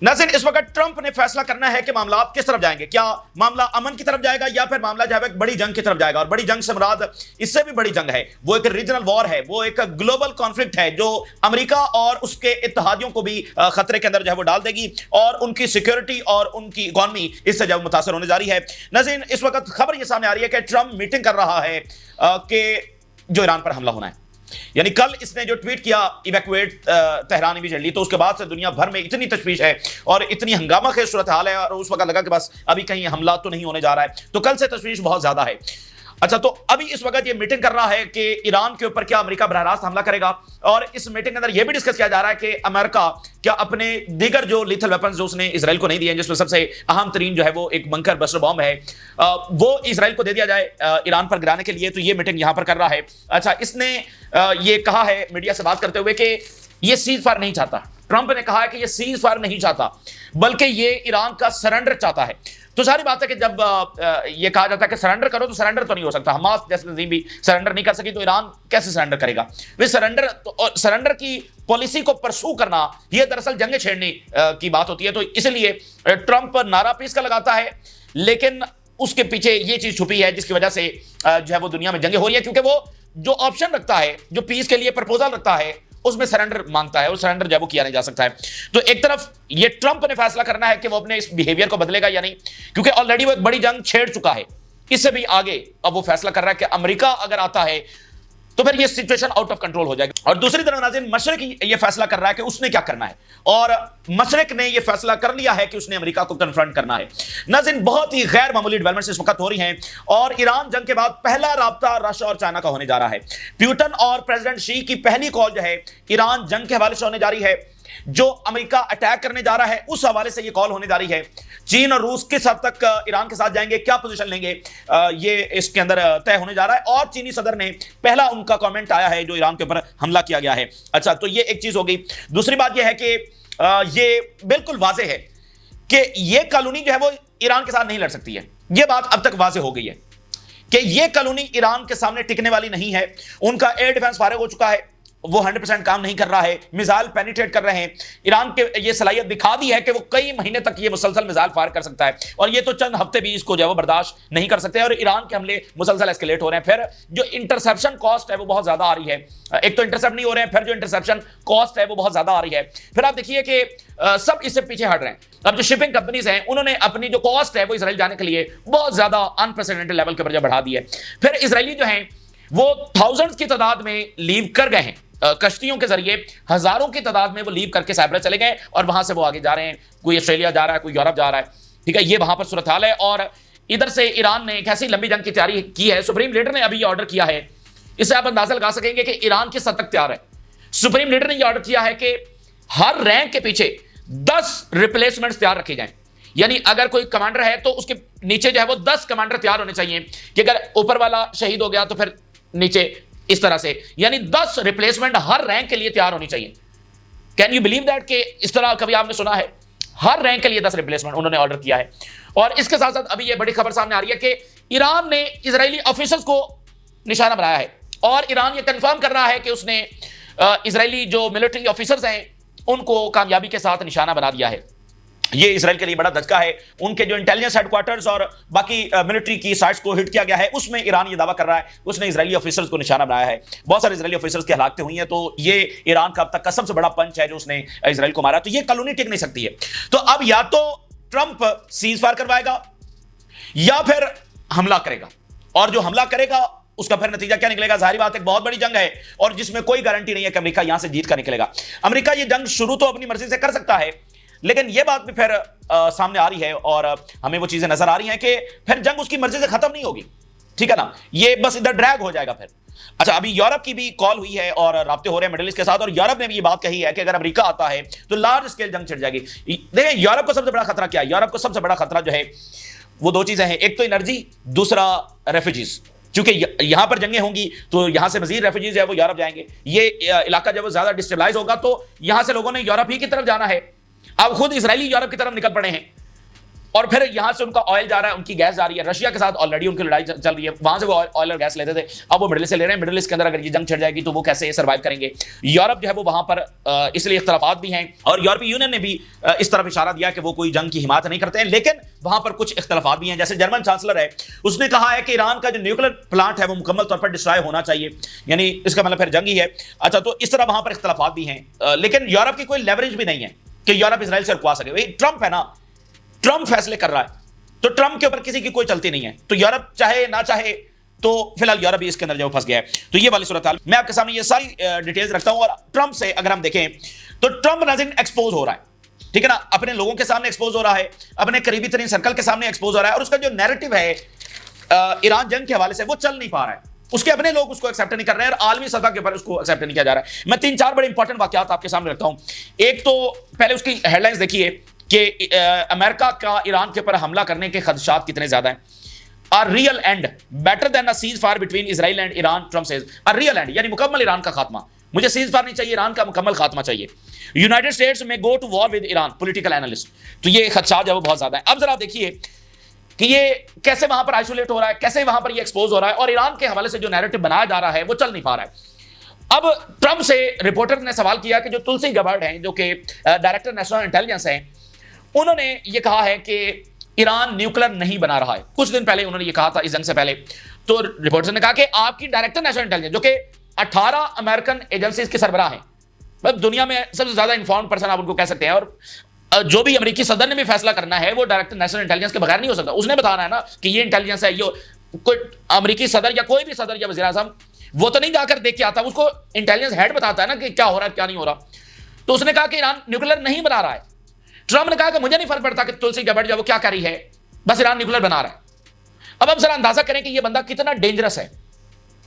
नाज़रीन, इस वक्त ट्रंप ने फैसला करना है कि मामला किस तरफ जाएंगे। क्या मामला अमन की तरफ जाएगा या फिर मामला जो है बड़ी जंग की तरफ जाएगा। और बड़ी जंग से मुराद इससे भी बड़ी जंग है, वो एक रीजनल वॉर है, वो एक ग्लोबल कॉन्फ्लिक्ट है जो अमेरिका और उसके इत्तेहादियों को भी खतरे के अंदर जो है वो डाल देगी और उनकी सिक्योरिटी और उनकी इकॉनमी इससे जो मुतासर होने जा रही है। नाज़रीन, इस वक्त खबर यह सामने आ रही है कि ट्रंप मीटिंग कर रहा है कि जो ईरान पर हमला होना है। यानी कल इसने जो ट्वीट किया इवैक्यूएट तेहरान इमीडिएटली, तो उसके बाद से दुनिया भर में इतनी तशवीश है और इतनी हंगामा खेज सूरत हाल है और उस वक्त लगा कि बस अभी कहीं हमला तो नहीं होने जा रहा है, तो कल से तशवीश बहुत ज्यादा है। अच्छा, तो अभी इस वक्त ये मीटिंग कर रहा है कि ईरान के ऊपर क्या अमेरिका बरह रास्त हमला करेगा। और इस मीटिंग के अंदर यह भी डिस्कस किया जा रहा है कि अमेरिका क्या अपने दीगर जो लीथल वेपन्स जो उसने इसराइल को नहीं दिए, जिसमें सबसे अहम तरीन जो है वो एक बंकर बस्टर बॉम्ब है, वो इसराइल को दे दिया जाए ईरान पर गिराने के लिए। तो ये मीटिंग यहां पर कर रहा है। अच्छा, इसने ये कहा है मीडिया से बात करते हुए कि ये सीज फायर नहीं चाहता। ट्रंप ने कहा है कि ये सीज फायर नहीं चाहता बल्कि ये ईरान का सरेंडर चाहता है। तो सारी बात है कि जब ये कहा जाता है कि सरेंडर करो, तो सरेंडर तो नहीं हो सकता। हमास जैसे तंजीम भी सरेंडर नहीं कर सकी, तो ईरान कैसे सरेंडर करेगा। वे सरेंडर तो सरेंडर की पॉलिसी को परसू करना यह दरअसल जंग छेड़ने की बात होती है। तो इसलिए ट्रंप नारा पीस का लगाता है, लेकिन उसके पीछे ये चीज छुपी है जिसकी वजह से जो है वो दुनिया में जंगे हो रही है, क्योंकि वो जो ऑप्शन रखता है, जो पीस के लिए प्रपोजल रखता है, उसमें सरेंडर मांगता है और सरेंडर जब वो किया नहीं जा सकता है। तो एक तरफ ये ट्रंप ने फैसला करना है कि वो अपने इस बिहेवियर को बदलेगा या नहीं, क्योंकि ऑलरेडी वो एक बड़ी जंग छेड़ चुका है। इससे भी आगे अब वो फैसला कर रहा है कि अमेरिका अगर आता है तो फिर ये सिचुएशन आउट ऑफ कंट्रोल हो जाएगी। और दूसरी तरफ नाज़रीन, मशरिक ये फैसला कर रहा है कि उसने क्या करना है, और मशरिक ने ये फैसला कर लिया है कि उसने अमेरिका को कन्फ्रंट करना है। नाज़रीन, बहुत ही गैर मामूली डेवलपमेंट्स इस वक्त हो रही हैं और ईरान जंग के बाद पहला राब्ता रशिया और चाइना का होने जा रहा है। पुतिन और प्रेसिडेंट शी की पहली कॉल जो है ईरान जंग के हवाले से होने जा रही है। जो अमेरिका अटैक करने जा रहा है उस हवाले से ये कॉल होने जा रही है। चीन और रूस किस हद तक ईरान के साथ जाएंगे, क्या पोजीशन लेंगे, ये इसके अंदर तय होने जा रहा है। और चीनी सदर ने पहला उनका कमेंट आया है जो ईरान के ऊपर हमला किया गया है। अच्छा, तो ये एक चीज हो गई। दूसरी बात यह है कि ये बिल्कुल वाजे है कि ये कॉलोनी जो है वो ईरान के साथ नहीं लड़ सकती है। यह बात अब तक वाजे हो गई है कि यह कॉलोनी ईरान के सामने टिकने वाली नहीं है। उनका एयर डिफेंस फारिग हो चुका है, वो 100% काम नहीं कर रहा है, मिसाइल पेनिट्रेट कर रहे हैं। ईरान के ये सलाहियत दिखा दी है कि वो कई महीने तक ये मुसलसल मिसाइल फायर कर सकता है और ये तो चंद हफ्ते भी इसको जो है वो बर्दाश्त नहीं कर सकते। और ईरान के हमले मुसलसल एस्केलेट हो रहे हैं। फिर जो इंटरसेप्शन कॉस्ट है वो बहुत ज्यादा आ रही है। एक तो इंटरसेप्ट नहीं हो रहे हैं, फिर जो इंटरसेप्शन कॉस्ट है वो बहुत ज्यादा आ रही है। फिर आप देखिए कि सब इससे पीछे हट रहे हैं। अब जो शिपिंग कंपनीज हैं उन्होंने अपनी जो कॉस्ट है वो इसराइल जाने के लिए बहुत ज्यादा अनप्रेसिडेंटेड लेवल के ऊपर बढ़ा दी है। फिर इसराइली जो हैं वो थाउजेंड्स की तादाद में लीव कर गए हैं, कश्तियों के जरिए हजारों की तादाद में वो लीव करके साइप्रस चले गए और वहां से वो आगे जा रहे हैं। कोई ऑस्ट्रेलिया जा रहा है, कोई यूरोप जा रहा है। ठीक है, ये वहां पर सूरत हाल है। और इधर से ईरान ने एक ऐसी लंबी जंग की तैयारी की है। सुप्रीम लीडर ने अभी ये ऑर्डर किया है, इससे आप अंदाजा लगा सकेंगे कि ईरान किस हद तक तैयार है। सुप्रीम लीडर ने यह ऑर्डर किया है कि हर रैंक के पीछे 10 रिप्लेसमेंट्स तैयार रखे जाएं। यानी अगर कोई कमांडर है तो उसके नीचे जो है वो 10 कमांडर तैयार होने चाहिए कि अगर ऊपर वाला शहीद हो गया तो फिर नीचे इस तरह से, यानी 10 रिप्लेसमेंट हर रैंक के लिए तैयार होनी चाहिए। कैन यू बिलीव दैट कि इस तरह कभी आपने सुना है? हर रैंक के लिए 10 रिप्लेसमेंट उन्होंने ऑर्डर किया है। और इसके साथ साथ अभी यह बड़ी खबर सामने आ रही है कि ईरान ने इजरायली ऑफिसर्स को निशाना बनाया है और ईरान यह कंफर्म कर रहा है कि उसने इजरायली जो मिलिट्री ऑफिसर्स हैं उनको कामयाबी के साथ निशाना बना दिया है। ये इसराइल के लिए बड़ा धचका है। उनके जो इंटेलिजेंस हेडक्वार्टर्स और बाकी मिलिट्री की साइट्स को हिट किया गया है, उसमें ईरान ये दावा कर रहा है उसने इजरायली ऑफिसर्स को निशाना बनाया है। बहुत सारे इजरायली ऑफिसर्स की हलाकतें हुई हैं, तो ये ईरान का अब तक का सबसे बड़ा पंच है जो उसने इजराइल को मारा। तो ये कॉलोनी टिक नहीं सकती है। तो अब या तो ट्रंप सीज फायर करवाएगा या फिर हमला करेगा, और जो हमला करेगा उसका फिर नतीजा क्या निकलेगा? जाहिर बात है बहुत बड़ी जंग है और जिसमें कोई गारंटी नहीं है कि अमेरिका यहां से जीत कर निकलेगा। अमेरिका ये जंग शुरू तो अपनी मर्जी से कर सकता है, लेकिन यह बात भी फिर सामने आ रही है और हमें वो चीजें नजर आ रही हैं कि फिर जंग उसकी मर्जी से खत्म नहीं होगी। ठीक है ना, ये बस इधर ड्रैग हो जाएगा फिर। अच्छा, अभी यूरोप की भी कॉल हुई है और राब्ते हो रहे हैं मिडिल ईस्ट के साथ, और यूरोप ने भी ये बात कही है कि अगर अमेरिका आता है तो लार्ज स्केल जंग छिड़ जाएगी। देखें, यूरोप को सबसे बड़ा खतरा क्या है? यूरोप को सबसे बड़ा खतरा जो है वो दो चीजें हैं, एक तो एनर्जी, दूसरा रेफ्यूजीज। क्योंकि यहां पर जंगें होंगी तो यहां से मजीद रेफ्यूजीज है वो यूरोप जाएंगे। ये इलाका जब ज्यादा डिस्टेबलाइज होगा तो यहां से लोगों ने यूरोप ही की तरफ जाना है। अब खुद इजरायली यूरोप की तरफ निकल पड़े हैं। और फिर यहां से उनका ऑयल जा रहा है, उनकी गैस जा रही है, रशिया के साथ ऑलरेडी उनकी लड़ाई चल रही है, वहां से वो ऑयल और गैस लेते थे, अब वो मिडिल ईस्ट से ले रहे हैं। मिडिल ईस्ट के अंदर अगर ये जंग छिड़ जाएगी तो वो कैसे सर्वाइव करेंगे। यूरोप जो है वो वहां पर इसलिए इख्तलाफात भी हैं, और यूरोपीय यूनियन ने भी इस तरफ इशारा दिया कि वो कोई जंग की हिमायत नहीं करते हैं, लेकिन वहां पर कुछ इख्तलाफात भी हैं। जैसे जर्मन चांसलर है, उसने कहा है कि ईरान का जो न्यूक्लियर प्लांट है वो मुकम्मल तौर पर डिस्ट्रॉय होना चाहिए, यानी इसका मतलब फिर जंग ही है। अच्छा, तो इस तरह वहां पर इख्तलाफात भी हैं, लेकिन यूरोप की कोई लेवरेज भी नहीं है कि यूरोप इसराइल से रुकवा सके। ट्रंप है ना, ट्रंप फैसले कर रहा है, तो ट्रंप के ऊपर किसी की कोई चलती नहीं है, तो यूरोप चाहे ना चाहे, तो फिलहाल यूरोप भी इसके अंदर जो फंस गया है। तो ये वाली सूरत हाल मैं आपके सामने ये सारी डिटेल्स रखता हूं। और ट्रंप से अगर हम देखें तो ट्रंप नाज़रीन एक्सपोज हो रहा है, ठीक है ना, अपने लोगों के सामने एक्सपोज हो रहा है, अपने करीबी तरीन सर्कल के सामने एक्सपोज हो रहा है, और उसका जो नैरेटिव है ईरान जंग के हवाले से वो चल नहीं पा रहा है, उसके अपने लोग उसको एक्सेप्ट नहीं कर रहे हैं, और आलमी सतह के ऊपर उसको एक्सेप्ट नहीं किया जा रहा है। मैं 3-4 बड़े इंपॉर्टेंट वाकयात आपके सामने रखता हूं। एक तो पहले उसकी हेडलाइंस देखिए कि अमेरिका का ईरान के ऊपर हमला करने के खदशात कितने ज्यादा हैं। A real end better than a ceasefire between Israel and Iran, Trump says. A real end यानी मुकम्मल ईरान का खात्मा, मुझे सीजफायर नहीं चाहिए, ईरान का मुकम्मल खात्मा चाहिए। यूनाइटेड स्टेट्स में go to war with Iran, political analyst. तो ये खदशात है वो बहुत ज्यादा है। अब जरा देखिए कि ये कैसे वहां पर आइसोलेट हो रहा है, कैसे वहां पर ये एक्सपोज हो रहा है, और ईरान के हवाले से जो नैरेटिव बनाया जा रहा है वो चल नहीं पा रहा है। अब ट्रंप से रिपोर्टर ने सवाल किया कि जो तुलसी गबर्ड हैं, जो कि डायरेक्टर नेशनल इंटेलिजेंस हैं, उन्होंने ये कहा है कि ईरान न्यूक्लियर नहीं बना रहा है। कुछ दिन पहले उन्होंने ये कहा था, इस जंग से पहले। तो रिपोर्टर ने कहा कि आपकी डायरेक्टर नेशनल इंटेलिजेंस, जो कि 18 अमेरिकन एजेंसीज के सरबराह हैं, मतलब दुनिया में सबसे ज्यादा इन्फॉर्म्ड पर्सन आप उनको कह सकते हैं, और जो भी अमेरिकी सदर ने भी फैसला करना है वो डायरेक्टर नेशनल इंटेलिजेंस के बगैर नहीं हो सकता। उसने बताना है ना कि ये इंटेलिजेंस है। ये कोई अमेरिकी सदर या कोई भी सदर या वज़ीर आज़म वो तो नहीं जाकर देख के आता, उसको इंटेलिजेंस हेड बताता है ना कि क्या हो रहा है क्या नहीं हो रहा। तो उसने कहा कि ईरान न्यूक्लियर नहीं बना रहा है। ट्रंप ने कहा कि मुझे नहीं फर्क पड़ता कि तुलसी गबर्ड जो वो क्या कर रही है, बस ईरान न्यूक्लियर बना रहा है। अब आप जरा अंदाजा करें कि ये बंदा कितना डेंजरस है,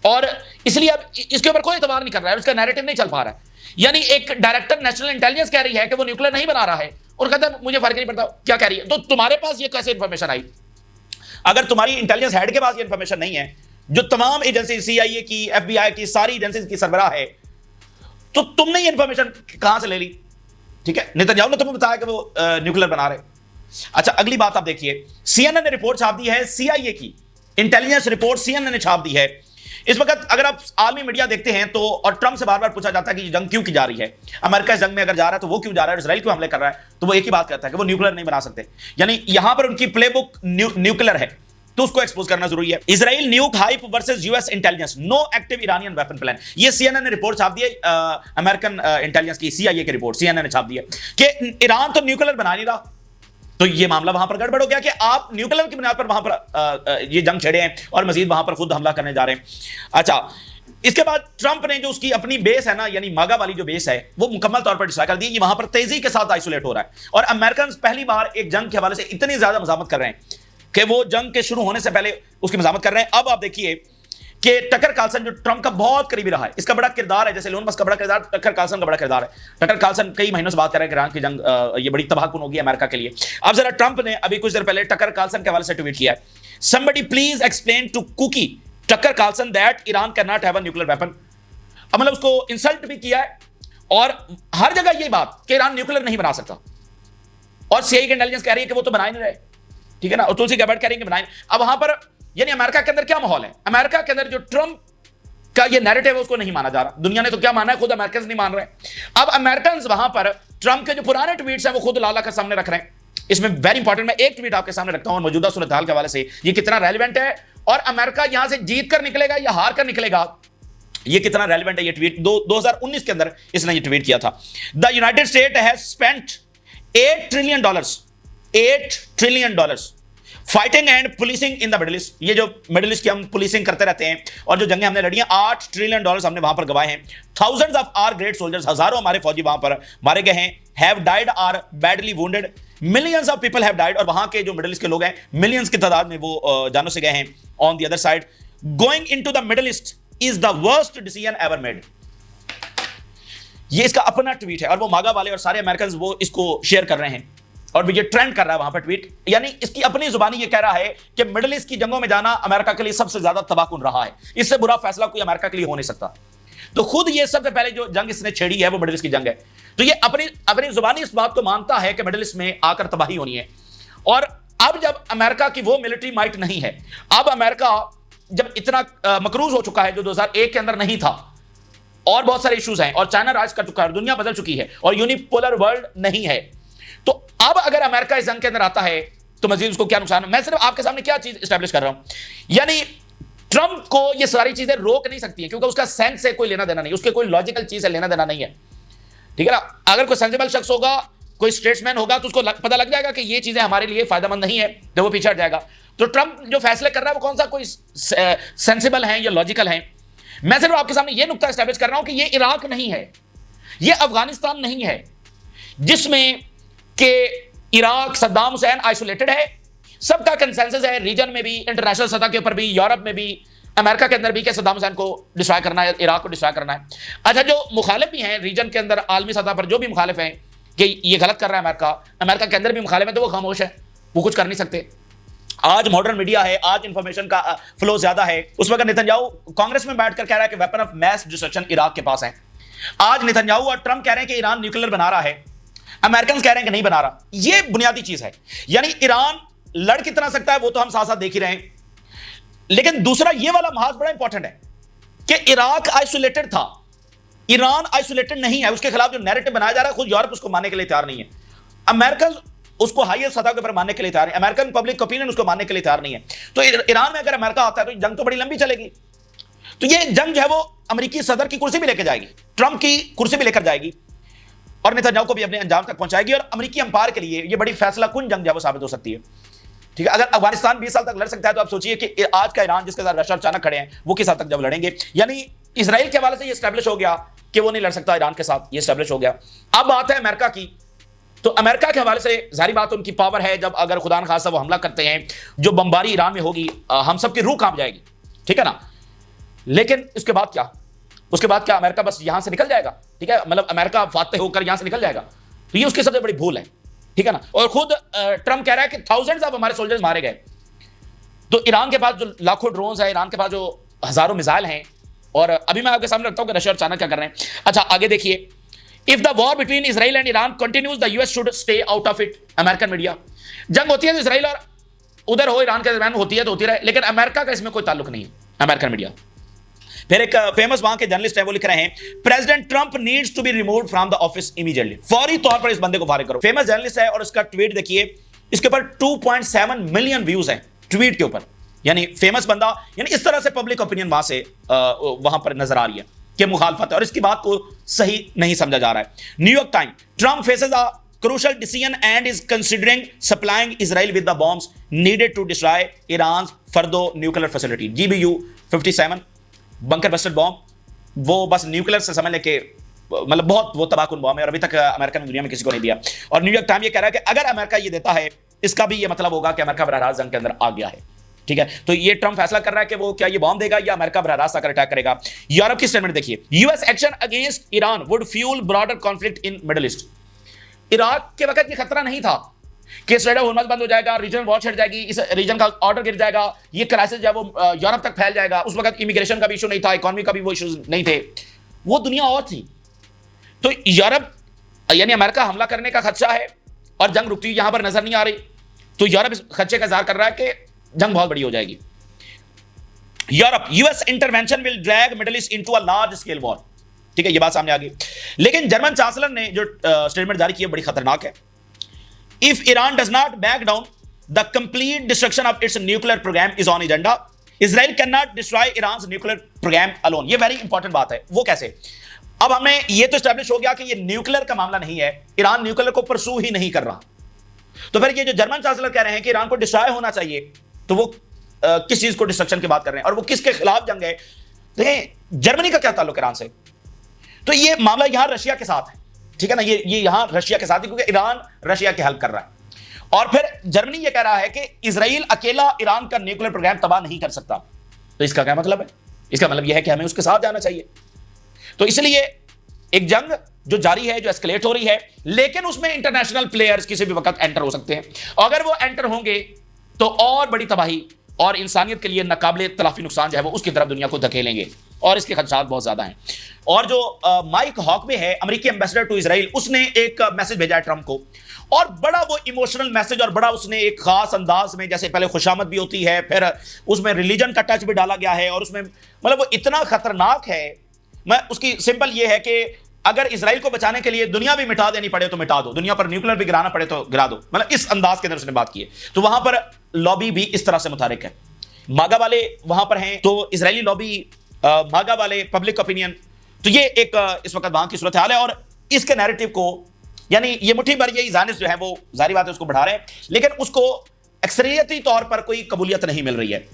और इसलिए अब इसके ऊपर कोई एतबार नहीं कर रहा है, उसका नैरेटिव नहीं चल पा रहा है। यानी एक डायरेक्टर नेशनल इंटेलिजेंस कह रही है कि वो न्यूक्लियर नहीं बना रहा है, और कहता है मुझे फर्क नहीं पड़ता क्या कह रही है। तो तुम्हारे पास ये कैसे इंफॉर्मेशन आई? अगर तुम्हारी इंटेलिजेंस हेड के पास ये इंफॉर्मेशन नहीं है, जो तमाम एजेंसी CIA की, FBI की, सारी एजेंसी की सरबराह है, तो तुमने ये इंफॉर्मेशन कहां से ले ली? ठीक है, नेतन्याहू ने तुम्हें बताया कि वो न्यूक्लियर बना रहे। अच्छा, अगली बात आप देखिए, CNN ने रिपोर्ट छाप दी है, CIA की इंटेलिजेंस रिपोर्ट CNN ने छाप दी है। इस वक्त अगर आप आलमी मीडिया देखते हैं तो, और ट्रंप से बार बार पूछा जाता है कि जंग क्यों की जा रही है, अमेरिका इस जंग में अगर जा रहा है तो वो क्यों जा रहा है, इसराइल क्यों हमले कर रहा है, तो वो एक ही बात कहता है कि वो न्यूक्लियर नहीं बना सकते। यानी यहां पर उनकी प्लेबुक न्यूक्लियर है, तो उसको एक्सपोज करना जरूरी है। Israel nuke hype versus US intelligence, no active Iranian weapon plan. ये CNN ने रिपोर्ट छाप दी है, अमेरिकन इंटेलिजेंस की, CIA की रिपोर्ट CNN ने छाप दी है कि ईरान तो न्यूक्लियर बना नहीं रहा। तो ये मामला वहां पर गड़बड़ हो गया कि आप न्यूक्लियर की बुनियाद पर वहां पर ये जंग छेड़े हैं, और मजीद वहां पर खुद हमला करने जा रहे हैं। अच्छा, इसके बाद ट्रंप ने जो उसकी अपनी बेस है ना, यानी मागा वाली जो बेस है, वो मुकम्मल तौर पर डिस्ट्रॉय कर दी। ये वहां पर तेजी के साथ आइसोलेट हो रहा है, और अमेरिकन पहली बार एक जंग के हवाले से इतनी ज्यादा मजामत कर रहे हैं कि वो जंग के शुरू होने से पहले उसकी मजामत कर रहे हैं। अब आप देखिए कि टकर कार्लसन जो ट्रंप का बहुत करीबी रहा है, इसका बड़ा किरदार है, जैसे इलोन मस्क का बड़ा किरदार, टकर कार्लसन का बड़ा किरदार है। टकर कार्लसन कई महीनों से बात कर रहे हैं कि ईरान की जंग ये बड़ी तबाहकुन होगी अमेरिका के लिए। अब जरा ट्रंप ने अभी कुछ देर पहले टकर कार्लसन के हवाले से ट्वीट किया है, somebody please explain to kooky Tucker Carlson that Iran can not have a nuclear weapon. अब मतलब उसको इंसल्ट भी किया है, और हर जगह यही बात कि ईरान न्यूक्लियर नहीं बना सकता, और CIA की इंटेलिजेंस कह रही है कि वो तो बना ही नहीं रहे, ठीक है ना, और तुलसी गबर्ड कह रही है कि बनाए। अब वहां पर यानी अमेरिका के अंदर क्या माहौल है? अमेरिका के अंदर जो ट्रंप का ये नैरेटिव है उसको नहीं माना जा रहा। दुनिया ने तो क्या माना है, खुद अमेरिकन नहीं मान रहे। अब अमेरिकन वहां पर ट्रंप के जो पुराने ट्वीट्स हैं वो खुद लाला के सामने रख रहे हैं। इसमें वेरी इंपॉर्टेंट, मैं एक ट्वीट आपके सामने रखता हूं, मौजूदा सूरत हाल के हवाले से ये कितना रेलिवेंट है, और अमेरिका यहां से जीत कर निकलेगा या हार कर निकलेगा, ये कितना रेलिवेंट है। ये ट्वीट 2019 के अंदर इसने ये ट्वीट किया था। The United state has spent $8 trillion fighting and policing in the middle east. ये जो मिडिल ईस्ट की हम पुलिसिंग करते रहते हैं, और जो जंगें हमने लड़ी हैं, $8 ट्रिलियन हमने वहां पर गवाए हैं। Thousands of our great soldiers, हजारों हमारे फौजी वहां पर मारे गए हैं, have died or badly wounded, millions of people have died. और वहां के जो मिडिल ईस्ट के लोग हैं, मिलियंस की तादाद में वो जानों से गए हैं। On the other side, going into the middle east is the worst decision ever made. ये इसका अपना ट्वीट है, और वो मागा वाले और सारे अमेरिकन वो इसको शेयर कर रहे हैं, और ये ट्रेंड कर रहा है वहां पर ट्वीट। यानी इसकी अपनी जुबानी ये कह रहा है कि मिडिल ईस्ट की जंगों में जाना अमेरिका के लिए सबसे ज्यादा तबाहकुन रहा है, इससे बुरा फैसला कोई अमेरिका के लिए हो नहीं सकता। तो खुद ये सबसे पहले जो जंग इसने छेड़ी है वो मिडिल ईस्ट की जंग है। तो ये अपनी जुबानी इस बात को मानता है कि मिडिल ईस्ट में आकर तबाही होनी है। और अब जब अमेरिका की वो मिलिट्री माइट नहीं है, अब अमेरिका जब इतना मकरूज हो चुका है जो 2001 के अंदर नहीं था, और बहुत सारे इश्यूज हैं, और चाइना राज कर चुका है, दुनिया बदल चुकी है, और यूनिपोलर वर्ल्ड नहीं है, तो अब अगर अमेरिका इस जंग के अंदर आता है तो मजीद उसको क्या नुकसान है? मैं सिर्फ आपके सामने क्या चीज स्टैब्लिश कर रहा हूं, यानी ट्रंप को ये सारी चीजें रोक नहीं सकती हैं, क्योंकि उसका सेंस से कोई लेना देना नहीं, उसके कोई लॉजिकल चीज से लेना देना नहीं है, ठीक है ना। अगर कोई सेंसिबल शख्स होगा, कोई स्टेट्समैन होगा, तो उसको पता लग जाएगा कि ये चीजें हमारे लिए फायदेमंद नहीं है, तो वो पीछे हट जाएगा। तो ट्रंप जो फैसले कर रहा है वो कौन सा कोई सेंसिबल है या लॉजिकल है? मैं सिर्फ आपके सामने ये नुकता एस्टैब्लिश कर रहा हूं कि ये इराक नहीं है, ये अफगानिस्तान नहीं है, जिसमें के इराक सद्दाम हुसैन आइसोलेटेड है, सबका कंसेंसस है रीजन में भी, इंटरनेशनल सतह के ऊपर भी, यूरोप में भी, अमेरिका के अंदर भी, कि सद्दाम हुसैन को डिस्ट्रॉय करना है, इराक को डिस्ट्रॉय करना है। अच्छा, जो मुखालिफ भी हैं रीजन के अंदर, आलमी सतह पर जो भी मुखालिफ हैं कि ये गलत कर रहा है अमेरिका के अंदर भी मुखालिफ है, तो वो खामोश है, वो कुछ कर नहीं सकते। आज मॉडर्न मीडिया है, आज इंफॉर्मेशन का फ्लो ज्यादा है। उस वक्त नेतन्याहू कांग्रेस में बैठकर कह रहा है कि weapon of mass destruction Iraq के पास है। आज नेतन्याहू और ट्रंप कह रहे हैं कि ईरान न्यूक्लियर बना रहा है, अमेरिकन कह रहे हैं कि नहीं बना रहा। ये बुनियादी चीज है, यानी ईरान लड़ कितना सकता है वो तो हम साथ साथ देख ही रहे हैं, लेकिन दूसरा ये वाला महाज बड़ा इंपॉर्टेंट है कि इराक आइसोलेटेड था, ईरान आइसोलेटेड नहीं है। उसके खिलाफ जो नैरेटिव बनाया जा रहा है, खुद यूरोप उसको मानने के लिए तैयार नहीं है, अमेरिका उसको हाईएस्ट सतह के ऊपर मानने के लिए तैयार है, अमेरिकन पब्लिक ओपिनियन उसको मानने के लिए तैयार नहीं है। तो ईरान में अगर अमेरिका आता है तो जंग तो बड़ी लंबी चलेगी, तो ये जंग जो है वो अमेरिकी सदर की कुर्सी भी लेकर जाएगी, ट्रंप की कुर्सी भी लेकर जाएगी, और नेतन्याहू को भी अपने अंजाम तक पहुंचाएगी, और अमेरिकी अंपायर के लिए ये बड़ी फैसला कुन जंग जो है वो साबित हो सकती है। ठीक है, अगर अफगानिस्तान 20 साल तक लड़ सकता है, तो आप सोचिए कि आज का ईरान जिसके साथ रशिया और चाइना खड़े हैं, वो किस हद तक जब लड़ेंगे। यानी इजराइल के हवाले से ये स्टैब्लिश हो गया कि वो नहीं लड़ सकता ईरान के साथ, ये स्टैब्लिश हो गया। अब बात है अमेरिका की, तो अमेरिका के हवाले से जाहिर बात उनकी पावर है, जब अगर खुदा न खासा वो हमला करते हैं, जो बमबारी ईरान में होगी, हम सबकी रूह कांप जाएगी, ठीक है ना। लेकिन उसके बाद क्या? उसके बाद क्या अमेरिका बस यहां से निकल जाएगा? ठीक है, मतलब अमेरिका फातह होकर यहां से निकल जाएगा, तो ये उसकी सबसे बड़ी भूल है, ठीक है ना। और खुद ट्रंप कह रहा है कि थाउजेंड्स ऑफ हमारे सोल्जर्स मारे गए। तो ईरान के पास जो लाखों ड्रोन्स है, ईरान के पास जो हजारों मिसाइल हैं, और अभी मैं आपके सामने रखता हूं कि रशिया और चाइना क्या कर रहे हैं। अच्छा, आगे देखिए, if the war between Israel and Iran continues the US should stay out of it. American media, जंग होती है तो इजराइल और उधर हो, ईरान के दरमियान होती है तो होती रहे, लेकिन अमेरिका का इसमें कोई ताल्लुक नहीं है, अमेरिकन मीडिया। फिर एक फेमस वहां के जर्नलिस्ट है, वो लिख रहे हैं, president Trump needs to be removed from the office immediately, फौरी तौर पर इस बंदे को फारिग करो। फेमस जर्नलिस्ट है, और इसका ट्वीट देखिए, इसके ऊपर 2.7 मिलियन व्यूज हैं ट्वीट के ऊपर, यानी फेमस बंदा, यानी इस तरह से पब्लिक ओपिनियन वहां से वहां पर नजर आ रही है कि मुखालफत है, और इसकी बात को सही नहीं समझा जा रहा है। New York time, Trump faces a crucial decision and is considering supplying Israel with the bombs needed to destroy Iran's Fordo nuclear facility. GBU-57 bunker Busted bomb, वो बस न्यूक्लियर से समझ लेके, मतलब बहुत वो तबाहकुन बॉम्ब है, और अभी तक अमेरिका ने दुनिया में किसी को नहीं दिया। और न्यूयॉर्क टाइम ये कह रहा है कि अगर अमेरिका ये देता है, इसका भी ये मतलब होगा कि अमेरिका बराह रास्त जंग के अंदर आ गया है, ठीक है। तो ये ट्रंप फैसला कर रहा है कि वो क्या ये बॉम्ब देगा या अमेरिका बराह रास्त आकर अटैक करेगा। यूरोप की स्टेटमेंट देखिए, US action against Iran would fuel broader conflict in middle east. Iraq के वक्त ये खतरा नहीं था कि स्ट्रेट ऑफ होर्मुज बंद हो जाएगा, रीजनल वॉर छिड़ जाएगी, इस रीजन का ऑर्डर गिर जाएगा, ये क्राइसिस जो है वो यूरोप तक फैल जाएगा। उस वक्त इमिग्रेशन का भी इशू नहीं था, इकोनॉमी का भी वो इशूज नहीं थे, वो दुनिया और थी। तो यूरोप यानी अमेरिका हमला करने का खदशा है, और जंग रुकती हुई यहां पर नजर नहीं आ रही, तो यूरोप इस खदशे का इजहार कर रहा है कि जंग बहुत बड़ी हो जाएगी। Europe, US intervention will drag middle east into a large scale war, ठीक है, ये बात सामने आ गई। लेकिन जर्मन चांसलर ने जो स्टेटमेंट जारी की है बड़ी खतरनाक है। If Iran does not back down, the complete destruction of its nuclear programme is on agenda. Israel can not destroy Iran's nuclear programme alone. ये वेरी इंपॉर्टेंट बात है। वो कैसे? अब हमें ये तो स्टैब्लिश हो गया कि ये न्यूक्लियर का मामला नहीं है, ईरान न्यूक्लियर को परसू ही नहीं कर रहा। तो फिर ये जो जर्मन चांसलर कह रहे हैं कि ईरान को डिस्ट्रॉय होना चाहिए, तो वो किस चीज को डिस्ट्रक्शन की बात कर रहे हैं, और वो किसके खिलाफ जंग है? देखें, जर्मनी का क्या ताल्लुक ईरान से? तो ये मामला यहां रशिया के साथ है, ठीक है ना, ये यहां रशिया के साथ है, क्योंकि ईरान रशिया की हेल्प कर रहा है। और फिर जर्मनी ये कह रहा है कि इजराइल अकेला ईरान का न्यूक्लियर प्रोग्राम तबाह नहीं कर सकता। तो इसका क्या मतलब है? इसका मतलब यह है कि हमें उसके साथ जाना चाहिए। तो इसलिए एक जंग जो जारी है, जो एस्केलेट हो रही है, लेकिन उसमें इंटरनेशनल प्लेयर्स किसी भी वक्त एंटर हो सकते हैं। अगर वो एंटर होंगे तो और बड़ी तबाही और इंसानियत के लिए नाकाबिले तलाफी नुकसान जो है वो उसकी तरफ दुनिया को धकेलेंगे। और इसके खदशात बहुत ज्यादा हैं। और जो माइक हॉकवे है, अमेरिकी एम्बेसडर टू इजराइल, उसने एक मैसेज भेजा है ट्रंप को, और बड़ा वो इमोशनल मैसेज, और बड़ा उसने एक खास अंदाज में, जैसे पहले खुशामद भी होती है, फिर उसमें रिलीजन का टच भी डाला गया है, और उसमें मतलब वो इतना खतरनाक है। मैं उसकी सिंपल ये है कि अगर इजराइल को बचाने के लिए दुनिया भी मिटा देनी पड़े तो मिटा दो, दुनिया पर न्यूक्लियर भी गिराना पड़े तो गिरा दो, मतलब इस अंदाज के अंदर उसने बात की है। तो वहां पर लॉबी भी इस तरह से मुतारिक है, मागा वाले वहां पर हैं, तो इजरायली लॉबी, मागा वाले, पब्लिक ओपिनियन, तो ये एक इस वक्त वहां की सूरत हाल है। और इसके नैरेटिव को, यानी ये मुट्ठी भर यही ज़ानिस्ट जो है वो जारी बात है उसको बढ़ा रहे हैं, लेकिन उसको अक्सरियती तौर पर कोई कबूलियत नहीं मिल रही है।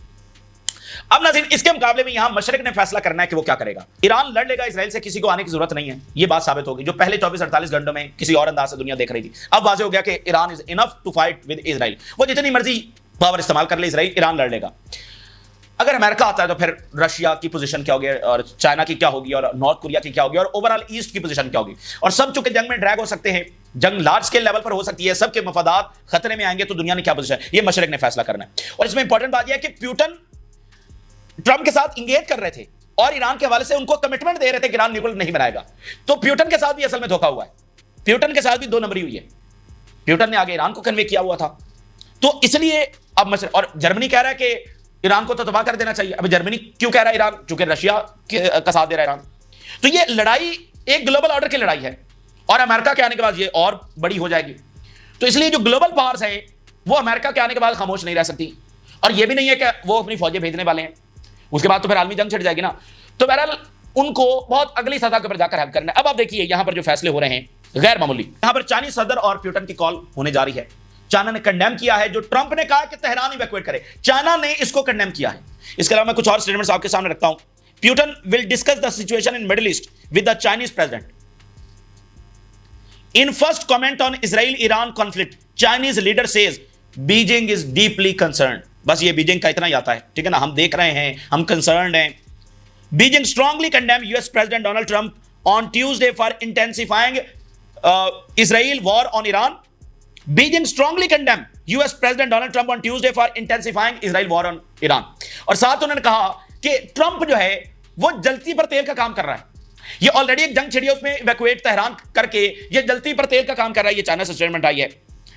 अब नाज़रीन, इसके मुकाबले में यहां मशरिक ने फैसला करना है कि वो क्या करेगा। ईरान लड़ लेगा इसराइल से, किसी को आने की जरूरत नहीं है, ये बात साबित होगी, जो पहले 24-48 घंटों में किसी और अंदाज से दुनिया देख रही थी। अब वाज़ेह हो गया कि Iran is enough to fight with Israel, वो जितनी मर्जी पावर इस्तेमाल कर ले इजराइल, ईरान लड़ लेगा। अगर अमेरिका आता है तो फिर रशिया की पोजीशन क्या होगी, और चाइना की क्या होगी, और नॉर्थ कोरिया की क्या होगी, और ओवरऑल ईस्ट की पोजीशन क्या होगी। और सब चूंकि जंग में ड्रैग हो सकते हैं, जंग लार्ज स्केल लेवल पर हो सकती है, सबके मफादात खतरे में आएंगे, तो दुनिया ने क्या पोजीशन, ये मशरिक ने फैसला करना है। और इसमें इंपॉर्टेंट बात यह है कि प्यूटन ट्रंप के साथ इंगेज कर रहे थे और ईरान के हवाले से उनको कमिटमेंट दे रहे थे कि ईरान न्यूक्लियर नहीं बनाएगा। तो प्यूटन के साथ भी असल में धोखा हुआ है, प्यूटन के साथ भी दो नंबरी हुई है। प्यूटन ने आगे ईरान को कन्वे किया हुआ था, तो इसलिए अब और जर्मनी कह रहा है कि ईरान को तो तबाह कर देना चाहिए। अब जर्मनी क्यों कह रहा है ईरान, चूंकि रशिया का साथ दे रहा है ईरान। तो ये लड़ाई एक ग्लोबल ऑर्डर की लड़ाई है, और अमेरिका के आने के बाद ये और बड़ी हो जाएगी। तो इसलिए जो ग्लोबल पावर्स हैं वो अमेरिका के आने के बाद खामोश नहीं रह सकती, और ये भी नहीं है कि वो अपनी फौजें भेजने वाले हैं, उसके बाद तो फिर आलमी जंग छिड़ जाएगी ना। तो बहरहाल उनको बहुत अगली सतह के ऊपर जाकर हेल्प करना है। अब आप देखिए यहां पर जो फैसले हो रहे हैं गैर मामूली। यहां पर चाइनीज सदर और प्यूटन की कॉल होने जा रही है। चाइना ने कंडेम किया है, जो ट्रंप ने कहा कि तेहरान इवैक्यूएट करे, चाइना ने इसको कंडेम किया है। इसके अलावा मैं कुछ और स्टेटमेंट्स आपके सामने रखता हूं। Putin will discuss the situation in middle east with the Chinese president. In first comment on Israel Iran conflict, Chinese leader says Beijing is deeply concerned. बस ये बीजिंग का इतना ही आता है, ठीक है ना, हम देख रहे हैं, हम कंसर्न्ड हैं। Beijing strongly condemn US president Donald Trump on Tuesday for intensifying Israel war on Iran. Beijing strongly condemned US President Donald Trump on Tuesday for intensifying Israel war on Iran। और साथ उन्होंने कहा कि Trump जो है वो जलती पर तेल का काम कर रहा है, ये ऑलरेडी एक जंग छिड़ी है, उसमें इवैक्यूएट तेहरान करके ये जलती पर तेल का काम कर रहा है। ये चाइना से स्टेटमेंट आई है।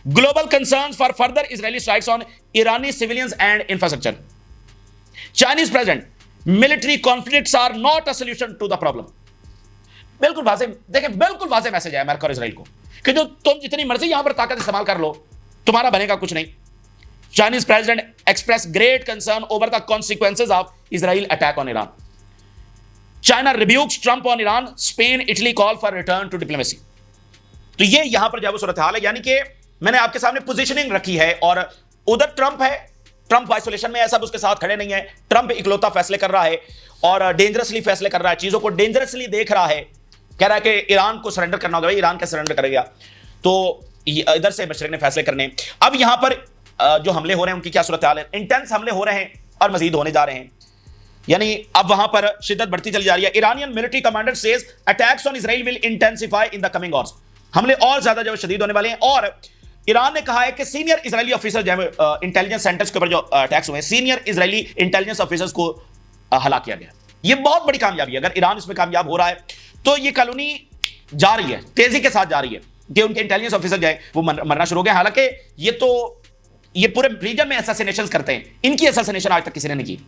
Global concerns for further Israeli strikes on Iranian civilians and infrastructure. Chinese president, military conflicts are not a solution to the problem. बिल्कुल वाज़ेह, देखें बिल्कुल वाज़ेह मैसेज है अमेरिका और इजराइल को कि जो तुम जितनी मर्जी यहां पर ताकत इस्तेमाल कर लो, तुम्हारा बनेगा कुछ नहीं। Chinese president express great concern over the consequences of Israel attack on Iran. China rebukes Trump on Iran, Spain Italy call for return to diplomacy. तो ये यहां पर जो सूरत हाल है, यानी कि मैंने आपके सामने पोजीशनिंग रखी है, और उधर ट्रंप है, ट्रंप आइसोलेशन में है, सब उसके साथ खड़े नहीं है। ट्रंप इकलौता फैसले कर रहा है और डेंजरसली फैसले कर रहा है, चीजों को डेंजरसली देख रहा है, कह रहा है कि ईरान को सरेंडर करना होगा। ईरान का सरेंडर करेगा तो इधर से मशरिक ने फैसले करने। अब यहां पर जो हमले हो रहे हैं उनकी क्या सूरत हाल है। इंटेंस हमले हो रहे हैं और मजीद होने जा रहे हैं, यानी अब वहां पर शिद्दत बढ़ती चली जा रही है। Iranian military commander says attacks on Israel will intensify in the coming hours. हमले और ज्यादा जो शदीद होने वाले हैं। और ईरान ने कहा है कि सीनियर इजरायली ऑफिसर जो इंटेलिजेंस सेंटर्स के ऊपर जो अटैक्स हुए हैं, सीनियर इजरायली इंटेलिजेंस ऑफिसर्स को हलाक किया गया। ये बहुत बड़ी कामयाबी है। अगर ईरान इसमें कामयाब हो रहा है तो ये कॉलोनी जा रही है, तेजी के साथ जा रही है कि उनके इंटेलिजेंस ऑफिसर जो है वो मरना शुरू हो गए। हालांकि ये पूरे रीजन में असैसिनेशंस करते हैं, इनकी असैसिनेशन आज तक किसी ने नहीं की।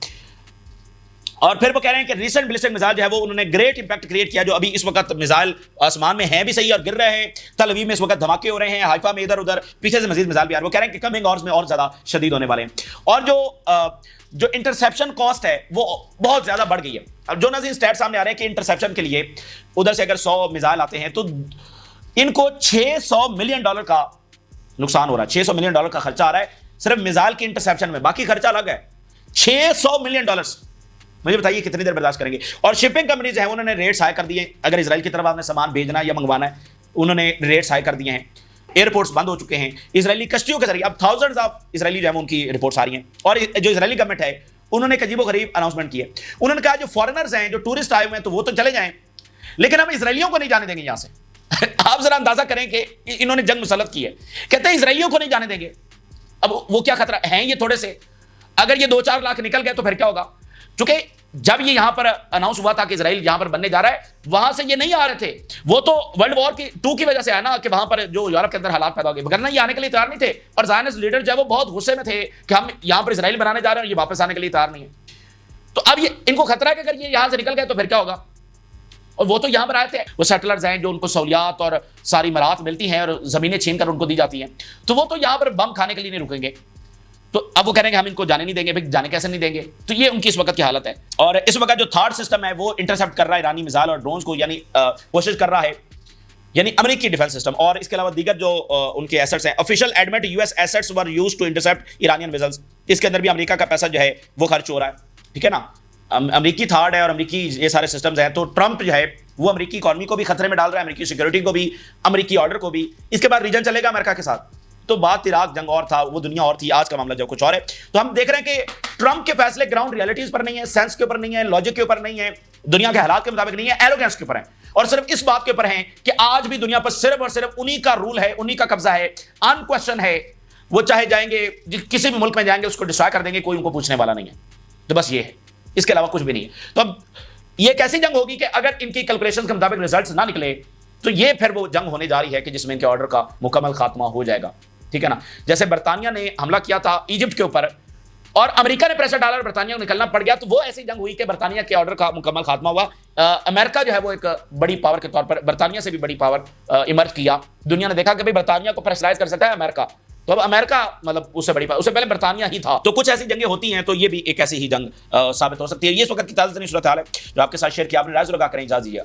और फिर वो कह रहे हैं कि रिसेंट बैलिस्टिक मिसाइल जो है वो उन्होंने ग्रेट इंपैक्ट क्रिएट किया। जो अभी इस वक्त मिसाइल आसमान में हैं भी सही और गिर रहे हैं, तल अवीव में इस वक्त धमाके हो रहे हैं, हाइफा में इधर उधर, पीछे से मजीद मिसाइल भी आ रहे हैं। वो कह रहे हैं कि कमिंग आवर्स में और ज्यादा शदीद होने वाले हैं। और जो इंटरसेप्शन कॉस्ट है वो बहुत ज्यादा बढ़ गई है। अब जो नाज़रीन स्टैट सामने आ रहे हैं कि इंटरसेप्शन के लिए उधर से अगर 100 मिसाइल आते हैं तो इनको $600 मिलियन का नुकसान हो रहा है। $600 मिलियन का खर्चा आ रहा है सिर्फ मिसाइल की इंटरसेप्शन में, बाकी खर्चा अलग है। $600 मिलियन, मुझे बताइए कितनी देर बर्दाश्त करेंगे। और शिपिंग कंपनीज हैं उन्होंने रेट्स हाई कर दिए। अगर इजराइल की तरफ आपने सामान भेजना या मंगवाना है, उन्होंने रेट्स हाई कर दिए हैं। एयरपोर्ट्स बंद हो चुके हैं इजरायली कश्तियों के जरिए। अब थाउजेंड्स ऑफ इजरायली जो है उनकी रिपोर्ट्स आ रही हैं। और जो इजरायली गवर्नमेंट है उन्होंने एक अजीबोगरीब अनाउंसमेंट की है। उन्होंने कहा जो फॉरेनर्स हैं, जो टूरिस्ट आए हुए हैं, तो वो तो चले जाएं, लेकिन हम इजरायलियों को नहीं जाने देंगे यहां से। आप जरा अंदाजा करें कि इन्होंने जंग मुसल्लत की है, कहते हैं इजरायलियों को नहीं जाने देंगे। अब वो क्या खतरा है, ये थोड़े से, अगर ये 2-4 लाख निकल गए तो फिर क्या होगा। चूंकि जब ये यहां पर अनाउंस हुआ था कि इजराइल यहां पर बनने जा रहा है, वहां से ये नहीं आ रहे थे। वो तो वर्ल्ड वॉर की 2 की वजह से आया ना, कि वहां पर जो यूरोप के अंदर हालात पैदा हो गए, वरना ये आने के लिए तैयार नहीं थे। और ज़ायनिस्ट लीडर जो है वो बहुत गुस्से में थे कि हम यहां पर इजराइल बनाने जा रहे हैं, ये वापस आने के लिए तैयार नहीं है। तो अब ये इनको खतरा है कि अगर ये यहां से निकल गए तो फिर क्या होगा। और वो तो यहां पर आए थे, वो सेटलर्स हैं जो उनको सहूलियात और सारी मराहत मिलती हैं और जमीनें छीन कर उनको दी जाती हैं, तो वो तो यहां पर बम खाने के लिए नहीं रुकेंगे। तो अब वो कह रहे हैं हम इनको जाने नहीं देंगे। भाई जाने कैसे नहीं देंगे? तो ये उनकी इस वक्त की हालत है। और इस वक्त जो थर्ड सिस्टम है वो इंटरसेप्ट कर रहा है ईरानी मिसाइल और ड्रोन्स को, यानी कोशिश कर रहा है, यानी अमेरिकी डिफेंस सिस्टम। और इसके अलावा दीगर जो उनके एसेट्स हैं, official admit US assets were used to intercept Iranian missiles. इसके अंदर भी अमेरिका का पैसा जो है वो खर्च हो रहा है, ठीक है ना। अमेरिकी थर्ड है और अमेरिकी ये सारे सिस्टम्स हैं। तो ट्रंप जो है वो अमेरिकी इकॉनमी को भी खतरे में डाल रहा है, अमेरिकी सिक्योरिटी को भी, अमेरिकी ऑर्डर को भी। इसके बाद रीजन चलेगा अमेरिका के साथ। तो बात इराक जंग और था, वो दुनिया और थी, आज का मामला जो कुछ और है। तो हम देख रहे हैं कि ट्रंप के फैसले ग्राउंड रियलिटीज पर नहीं है, सेंस के ऊपर नहीं है, लॉजिक के ऊपर नहीं है, दुनिया के हालात के मुताबिक नहीं है, एरोगेंस के ऊपर है। और सिर्फ इस बात के ऊपर है कि आज भी दुनिया पर सिर्फ और सिर्फ उन्हीं का रूल है, उन्हीं का कब्जा है, अनक्वेश्चन है। वो चाहे जाएंगे किसी भी मुल्क में जाएंगे उसको डिस्ट्रॉय कर देंगे, कोई उनको पूछने वाला नहीं है। तो बस ये है, इसके अलावा कुछ भी नहीं है। तो अब ये कैसी जंग होगी कि अगर इनकी कैलकुलेशंस के मुताबिक रिजल्ट्स ना निकले तो ये फिर वो जंग होने जा रही है कि जिसमें इनके ऑर्डर का मुकम्मल खात्मा हो जाएगा, ठीक है ना। जैसे बर्तानिया ने हमला किया था इजिप्ट के ऊपर और अमेरिका ने प्रेशर डाला और बर्तानिया को निकलना पड़ गया, तो वो ऐसी जंग हुई कि बर्तानिया के ऑर्डर का मुकम्मल खात्मा हुआ। अमेरिका जो है वो एक बड़ी पावर के तौर पर बर्तानिया से भी बड़ी पावर इमर्ज किया। दुनिया ने देखा कि भाई बर्तानिया को प्रेशराइज कर सकता है अमेरिका, तो अब अमेरिका मतलब उससे बड़ी, उससे पहले बर्तानिया ही था। तो कुछ ऐसी जंगें होती हैं, तो ये भी एक ऐसी ही जंग साबित हो सकती है। ये इस वक्त की ताज़ा सूरत हाल है जो आपके साथ शेयर किया। आपने राय जरूर करें। इजाज़त दीजिए।